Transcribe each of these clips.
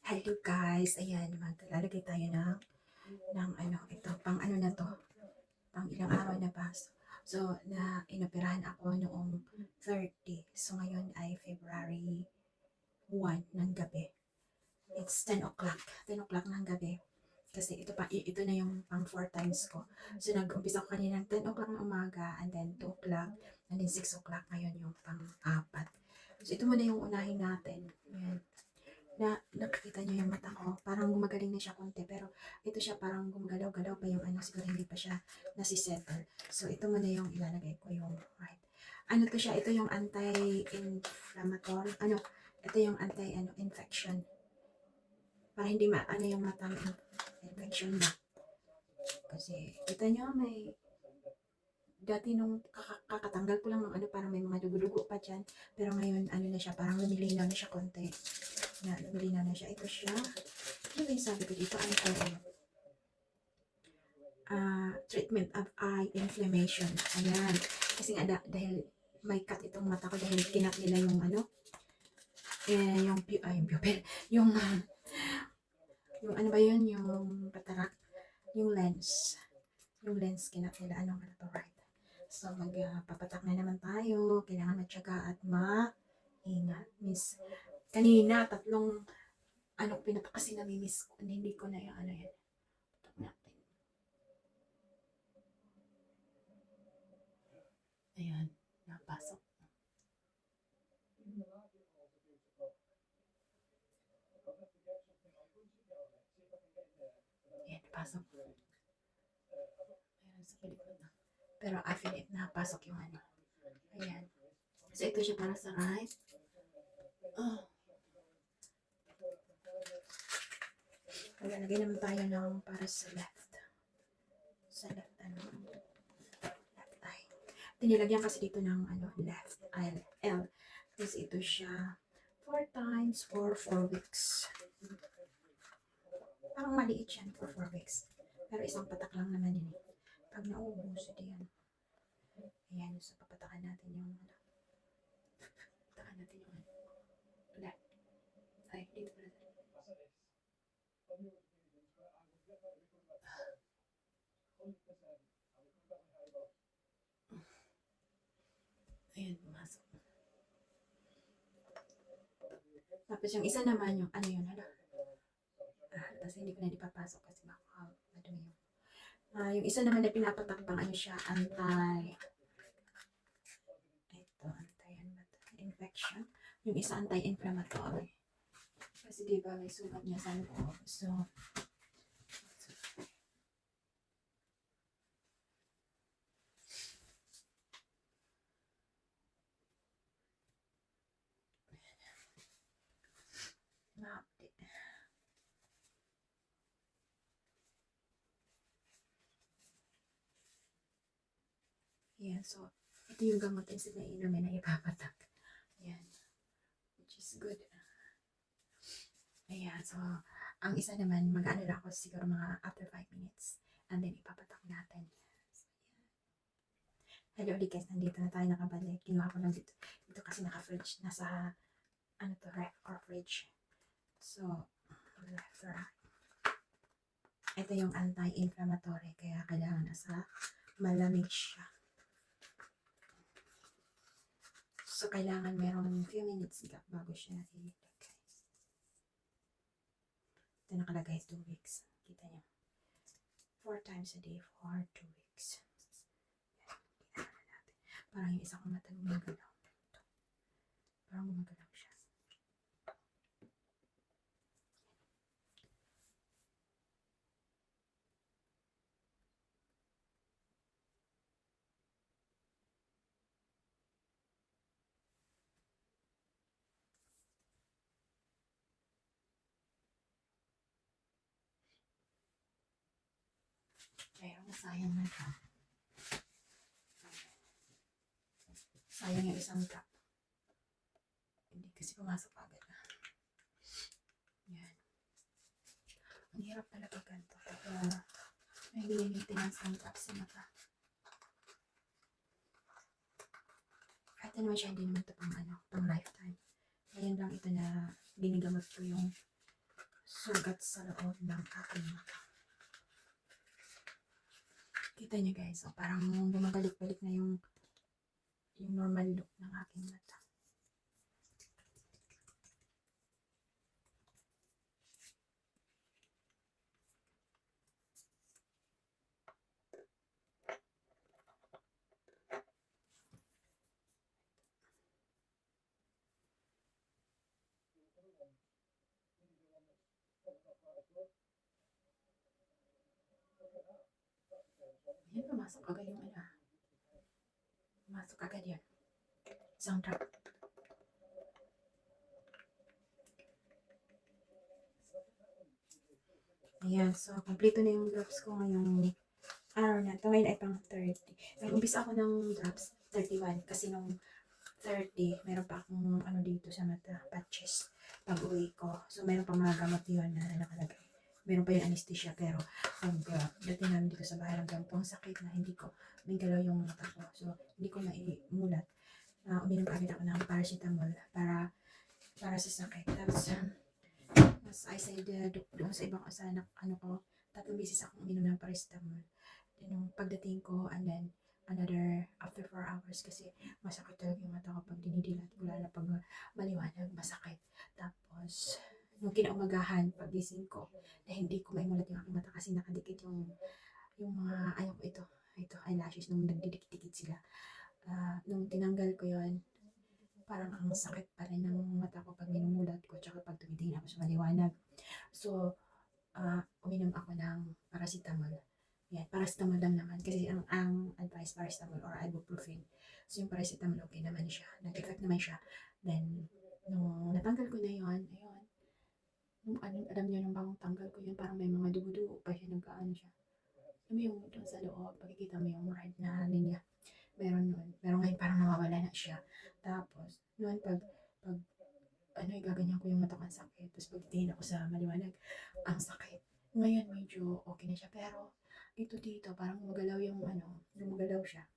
Hello guys, ayan, maglalagay tayo ng ano, ito, pang ano na to, pang ilang araw na ba. So, na inoperahan ako noong 30. So, ngayon ay February 1 ng gabi. It's 10 o'clock, 10 o'clock ng gabi. Kasi ito na yung pang 4 times ko. So, nag-umpisa ko kanina ng 10 o'clock ng umaga, and then 2 o'clock, and then 6 o'clock ngayon yung pang 4. So, ito muna yung unahin natin. Ayan. Nakikita niyo yung mata ko, parang gumagaling na siya konti, pero ito siya parang gumagalaw-galaw pa yung ano, siguro hindi pa siya nasisettle. So, ito muna yung ilalagay ko yung right. Ano to siya, ito yung anti-inflammatory, ito yung anti-infection. Para hindi ano yung mata mo, infection ba. Kasi, kita nyo, dati nung kakatanggal ko lang ng ano, parang may mga dugo-dugo pa dyan. Pero ngayon, ano na siya, parang lumilinaw na siya konti. Lumilinaw na siya. Ito siya. Ano ba yung sabi ko dito? Treatment of eye inflammation. Ayan. Kasi nga, dahil may cut itong mata ko, dahil kinat nila yung ano, yung pupil, yung ano ba yun, yung katarak, yung lens, kinat nila, ano to, right? So, magpapatak na naman tayo. Kailangan matyaga at maingat. Miss, kanina, tatlong, pinatak kasi namimiss ko. Hindi ko na yung ano yan. Patak natin. Ayan, napasok. Ayan, napasok. Ayan, sa pelikula na. Pero affiliate na, pasok yung ano. Ayan. So, ito siya para sa right. Maglalagay naman tayo ng para sa left. Sa left, left eye. Tinilagyan kasi dito ng left eye, L. Tapos ito siya 4 times for 4 weeks. Parang maliit yan for 4 weeks. Pero isang patak lang naman yun. Pag nauubos, yan. Ayan, so papatakan natin yung patakan natin yung left. Ay, dito pala. Ayan, pumasok. Tapos yung isa naman, yung ano yun, tapos hindi ko na ipapasok kasi baka madumi yung. Yung isa naman na pinapatakpang ano siya, anti-infection. Yung isa anti-inflammatory. Kasi diba may sugat niya sa loob. So, yan, so, ito yung gamot instead na inumin na ipapatak. Yan. Which is good. Ayan, so, ang isa naman, mag-ano lang ako siguro mga after 5 minutes. And then, ipapatak natin. So, hello ulit guys, nandito na tayo nakabalik. Kinuha ko lang dito. Dito kasi naka-fridge. Nasa, ref or fridge. So, left or right. Ito yung anti-inflammatory. Kaya kailangan nasa malamig siya. So, kailangan merong few minutes gap bago siya ilagay. Ito nakalagay 2 weeks. Kita nyo. 4 times a day for 2 weeks. Kita na natin. Parang yung isa kong mata gumagalaw. Parang gumagalaw siya. Pero sayang na ito. Sayang yung isang cup. Hindi kasi pumasok agad. Yan. Ang hirap pala pag ganito. Kaya may maintenance ng cup sa mata. Kahit naman siya, hindi naman ito pang lifetime. Ngayon lang ito na ginigamot ko yung sugat sa loob ng aking mata. Kita niyo guys, so parang bumabalik-balik na yung normal look ng aking mata. Yan, pumasok agad yung pumasok agad yan. Isang drop. Ayan, so kompleto na yung drops ko ngayong araw na ito. Ngayon ay pang 30. Nag-umpisa ako ng drops 31 kasi nung 30, meron pa akong dito sa mata, patches, pag uwi ko. So, meron pa mga gamot yun na nakalagay. Meron pa yung anesthesia, pero pag dating namin dito sa bahay, hanggang po ang sakit na hindi ko may galaw yung mata ko. So, hindi ko maimulat. Uminom agad ako ng paracetamol para sa sakit. Tapos, as I said, doon sa ibang ko, 3 beses akong uminom ng paracetamol. Nung pagdating ko, and then, another after 4 hours kasi masakit talaga yung mata ko pag dinidilat, wala na pag maliwanag, masakit. Tapos, nung kinaumagahan, pagising ko, na hindi ko maimulat yung aking mata kasi nakadikit yung mga, eyelashes nung nagdidikit-dikit sila. Nung tinanggal ko yon, parang ang sakit pa rin ng mata ko pag minumulat ko, tsaka pag tumitingin ako sa maliwanag. So, uminom ako ng paracetamol. Yan, paracetamol lang naman. Kasi ang advice, paracetamol or ibuprofen. So, yung paracetamol, okay naman siya. Nag-effect naman siya. Then, nung natanggal ko na yun, ayun. Alam niyo, nung bagong tanggal ko yun, parang may mga dugo-dugo pa siya, nagkaano siya. Alam mo yung doon sa loob, pagkikita mo yung red na linya. Meron nun. Pero ngayon parang nawawala na siya. Tapos, noon igaganyan ko yung mata ko, ang sakit. Tapos pagtingin ako sa maliwanag, ang sakit. Ngayon medyo okay na siya. Pero, ito dito, parang gumagalaw siya.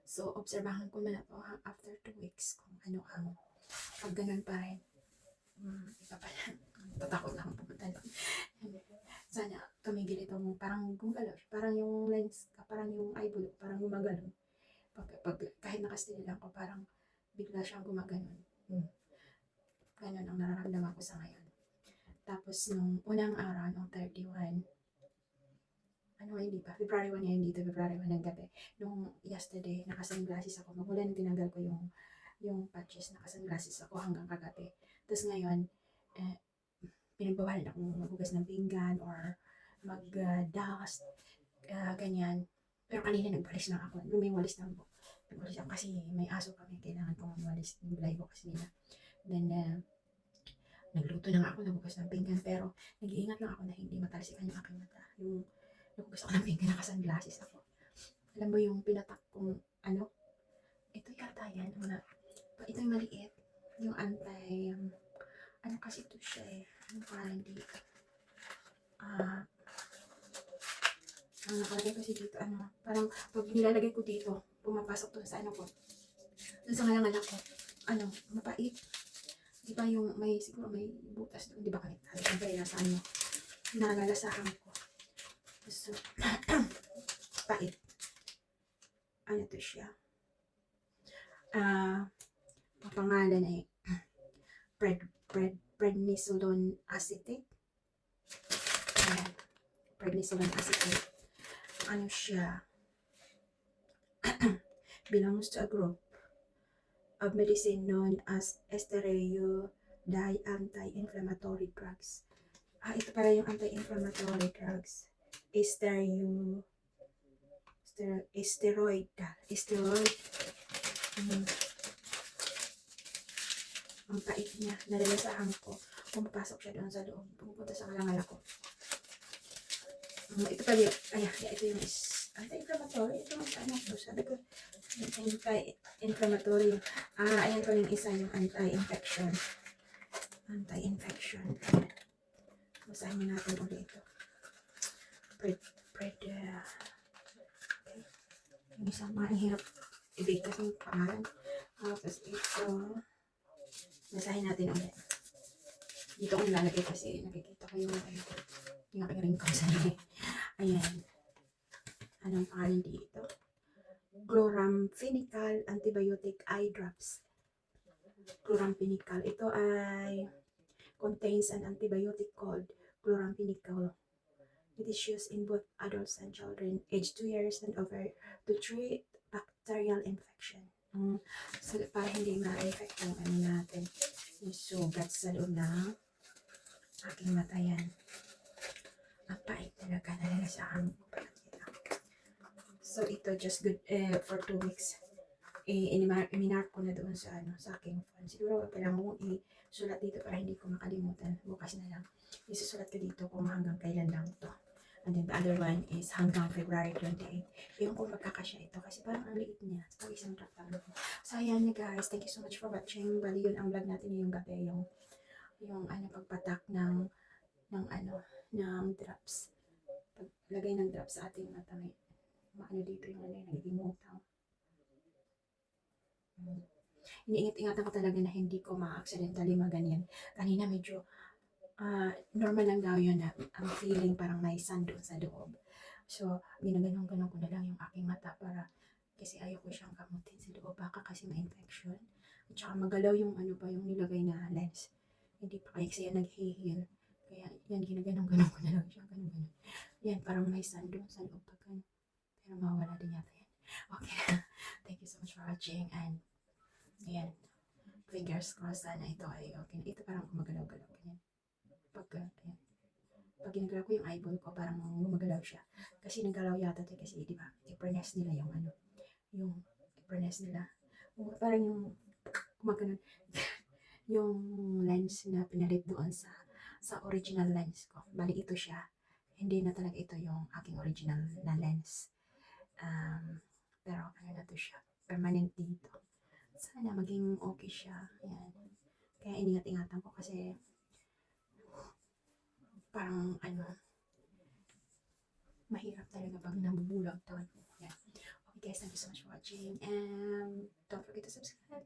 So, obserbahan ko na to after 2 weeks kung pag ganun pa rin. Tatakot na akong pumunta doon. Sana tumigil itong parang gumagalaw siya. Parang yung lens, parang yung eyeball, parang gumagalaw. Kahit nakastil lang ko, parang bigla siyang gumaganon. Ganon ang nararamdaman ko sa ngayon. Tapos nung unang araw, nung 31, hindi pa, February 1 ngayon dito, February 1 ng gabi. Nung yesterday, naka-sunglasses ako. Magmula nung tinanggal ko yung patches, naka-sunglasses ako hanggang kagabi. Tapos ngayon, pinagbawalan akong maghugas ng pinggan or mag-dust, ganyan. Pero kanina nagwalis lang ako. Lumiwalis lang ako. Nagwalis ako kasi may aso kami. Kailangan kong magwalis. Yung bilay ko kasi nila. Then, nagluto na nga ako, naghugas ng pinggan. Pero, nag-iingat lang ako na hindi matalsikan yung aking mata. Yung naghugas ako ng pinggan, naka-sunglasses ako. Alam mo yung pinatak kong, ito yata yan. Ito yung maliit. Yung kasi ito siya eh. Parang dito. Ang nakalagay kasi dito, parang pag nilalagay ko dito, pumapasok to sa ko. Doon sa ngalanganak ko, mapait. Diba yung siguro may butas doon, diba kahit siyempre nasa nalalasahan ko. So, pait. To siya? Pangalan ay prednisolone acetate. Ayan. Prednisolone acetate. Siya? Belongs to a group of medicine known as steroid anti-inflammatory drugs. Ito para yung anti-inflammatory drugs. Steroid. Ang pait niya. Nalalasahan ko. Pumapasok siya doon sa loob. Pumupunta sa kalangala ko. Ito pala yung, ito yung anti-inflammatory. Ito yung sabi ko, anti-inflammatory. Ayan pala yung isa, yung anti-infection. Basahin natin ulit ito. Yung isa, ang hirap i-bake kasi yung pangalan. Tapos ito, basahin natin ulit. Dito ko nilalagay kasi nakikita ko yung ano, yung aking wrinkles. Ayan. Anong pangalan dito? Chloramphenicol Antibiotic Eye Drops. Chloramphenicol. Ito ay contains an antibiotic called chloramphenicol. It is used in both adults and children aged 2 years and over to treat bacterial infection. So, para hindi ma-infect yung ano natin, yung sugat sa loob ng aking mata yan. Ang pait talaga, nalalasahan ko pa. So, ito just good for 2 weeks. Iminark ko na doon sa ano sa aking phone. Siguro kailangan kong isulat dito para hindi ko makalimutan. Bukas na lang. Isusulat ko dito kung hanggang kailan lang to. And then the other one is hanggang February 28. Yung kung magkakasya ito kasi parang ang liit niya. So, isang drop lang. So, ayan niya guys. Thank you so much for watching. Bali yun ang vlog natin ngayong gabi. Yung ano, pagpatak ng ano, ng drops. Paglagay ng drops sa ating mata. May maano dito yung ano, nagiging utang. Iniingat-ingatan ko talaga na hindi ko ma-accidentally maganyan. Kanina medyo normal lang daw yun na ang feeling parang may sun doon sa loob. So, ginaganong-ganon ko na lang yung aking mata para kasi ayaw ko siyang kamutin sa loob. Baka kasi ma-infection. At saka magalaw yung ano pa yung nilagay na lens. Hindi pa kasi yan nag-heal. Kaya yan, ginaganong-ganon ko na lang siya. Ganon-ganon. Yan, parang may sun doon sa loob. Pero mawala din yata yan. Okay. Thank you so much for watching and ayan, fingers crossed sana ito ay okay. Ito parang gumagalaw-galaw. Ganyan. Ayan. Pag ginagalaw ko yung eyeball ko, parang gumagalaw siya. Kasi nagalaw yata ito kasi, di ba? I-press nila yung ano. Yung i-press nila. Parang yung gumagalaw. Yung lens na pinalit doon sa original lens ko. Bali ito siya. Hindi na talaga ito yung aking original na lens. Pero ano na to siya. Permanent dito. Sana maging okay siya. Ayan. Kaya iningat-ingatan ko kasi parang ano, mahirap talaga pag nabubulag taon. Ayan. Okay guys, thank you so much for watching and don't forget to subscribe.